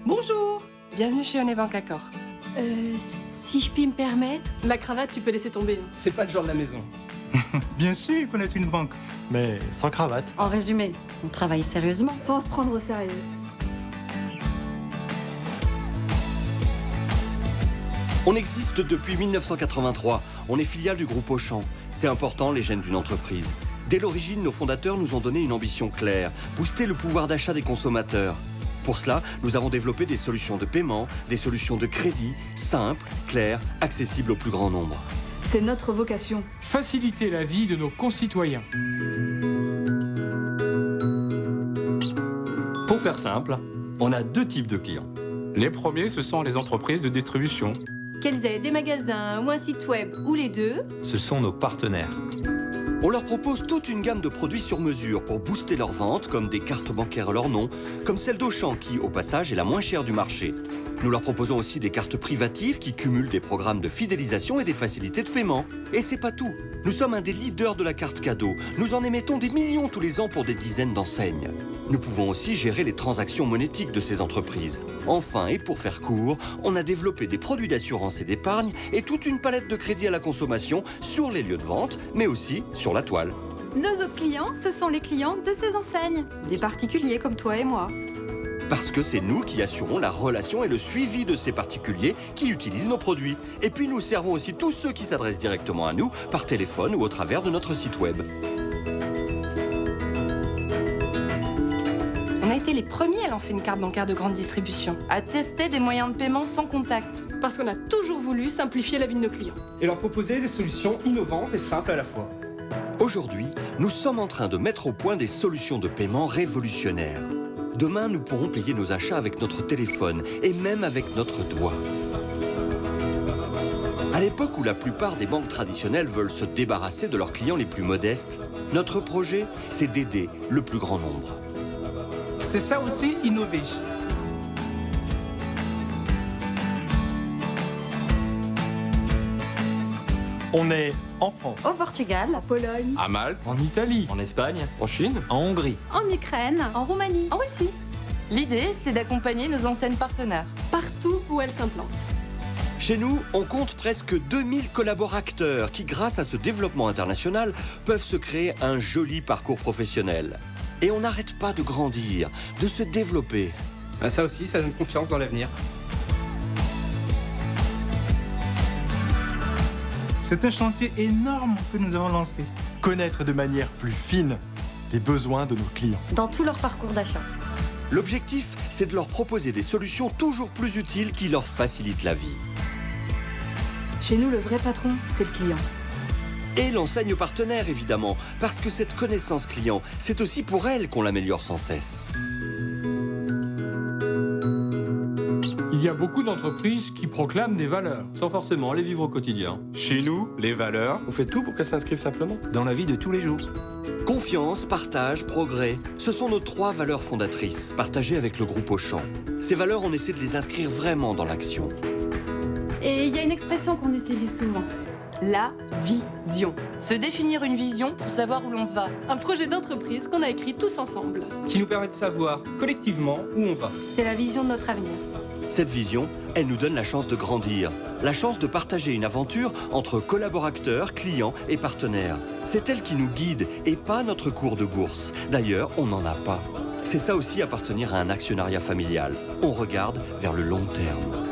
Bonjour, bienvenue chez Honey Bank Accor. Si je puis me permettre. La cravate, tu peux laisser tomber. C'est pas le genre de la maison. Bien sûr qu'on est une banque, mais sans cravate. En résumé, on travaille sérieusement. Sans se prendre au sérieux. On existe depuis 1983. On est filiale du groupe Auchan. C'est important, les gènes d'une entreprise. Dès l'origine, nos fondateurs nous ont donné une ambition claire, booster le pouvoir d'achat des consommateurs. Pour cela, nous avons développé des solutions de paiement, des solutions de crédit, simples, claires, accessibles au plus grand nombre. C'est notre vocation. Faciliter la vie de nos concitoyens. Pour faire simple, on a deux types de clients. Les premiers, ce sont les entreprises de distribution. Qu'elles aient des magasins ou un site web ou les deux. Ce sont nos partenaires. On leur propose toute une gamme de produits sur mesure pour booster leurs ventes, comme des cartes bancaires à leur nom, comme celle d'Auchan qui, au passage, est la moins chère du marché. Nous leur proposons aussi des cartes privatives qui cumulent des programmes de fidélisation et des facilités de paiement. Et c'est pas tout. Nous sommes un des leaders de la carte cadeau. Nous en émettons des millions tous les ans pour des dizaines d'enseignes. Nous pouvons aussi gérer les transactions monétiques de ces entreprises. Enfin, et pour faire court, on a développé des produits d'assurance et d'épargne et toute une palette de crédits à la consommation sur les lieux de vente, mais aussi sur la toile. Nos autres clients, ce sont les clients de ces enseignes. Des particuliers comme toi et moi. Parce que c'est nous qui assurons la relation et le suivi de ces particuliers qui utilisent nos produits. Et puis nous servons aussi tous ceux qui s'adressent directement à nous par téléphone ou au travers de notre site web. On a été les premiers à lancer une carte bancaire de grande distribution. À tester des moyens de paiement sans contact. Parce qu'on a toujours voulu simplifier la vie de nos clients. Et leur proposer des solutions innovantes et simples à la fois. Aujourd'hui, nous sommes en train de mettre au point des solutions de paiement révolutionnaires. Demain, nous pourrons payer nos achats avec notre téléphone et même avec notre doigt. À l'époque où la plupart des banques traditionnelles veulent se débarrasser de leurs clients les plus modestes, notre projet, c'est d'aider le plus grand nombre. C'est ça aussi, innover. On est en France. Au Portugal. En Pologne. À Malte, en Italie, En Espagne, En Chine, en Hongrie. En Ukraine, En Roumanie. en Russie, L'idée, c'est d'accompagner nos enseignes partenaires. Partout où elles s'implantent. Chez nous, on compte presque 2000 collaborateurs qui, grâce à ce développement international, peuvent se créer un joli parcours professionnel. Et on n'arrête pas de grandir, de se développer. ça aussi, ça donne confiance dans l'avenir. C'est un chantier énorme que nous avons lancé. Connaître de manière plus fine les besoins de nos clients. Dans tout leur parcours d'achat. L'objectif, c'est de leur proposer des solutions toujours plus utiles qui leur facilitent la vie. Chez nous, le vrai patron, c'est le client. Et l'enseigne partenaire, évidemment, parce que cette connaissance client, c'est aussi pour elle qu'on l'améliore sans cesse. il y a beaucoup d'entreprises qui proclament des valeurs. Sans forcément les vivre au quotidien. Chez nous, les valeurs, On fait tout pour qu'elles s'inscrivent simplement. Dans la vie de tous les jours. Confiance, partage, progrès, ce sont nos 3 valeurs fondatrices, partagées avec le groupe Auchan. Ces valeurs, on essaie de les inscrire vraiment dans l'action. Et il y a une expression qu'on utilise souvent. La vision. Se définir une vision pour savoir où l'on va. Un projet d'entreprise qu'on a écrit tous ensemble. Qui nous permet de savoir collectivement où on va. C'est la vision de notre avenir. Cette vision, elle nous donne la chance de grandir, la chance de partager une aventure entre collaborateurs, clients et partenaires. C'est elle qui nous guide et pas notre cours de bourse. D'ailleurs, on n'en a pas. C'est ça aussi appartenir à un actionnariat familial. On regarde vers le long terme.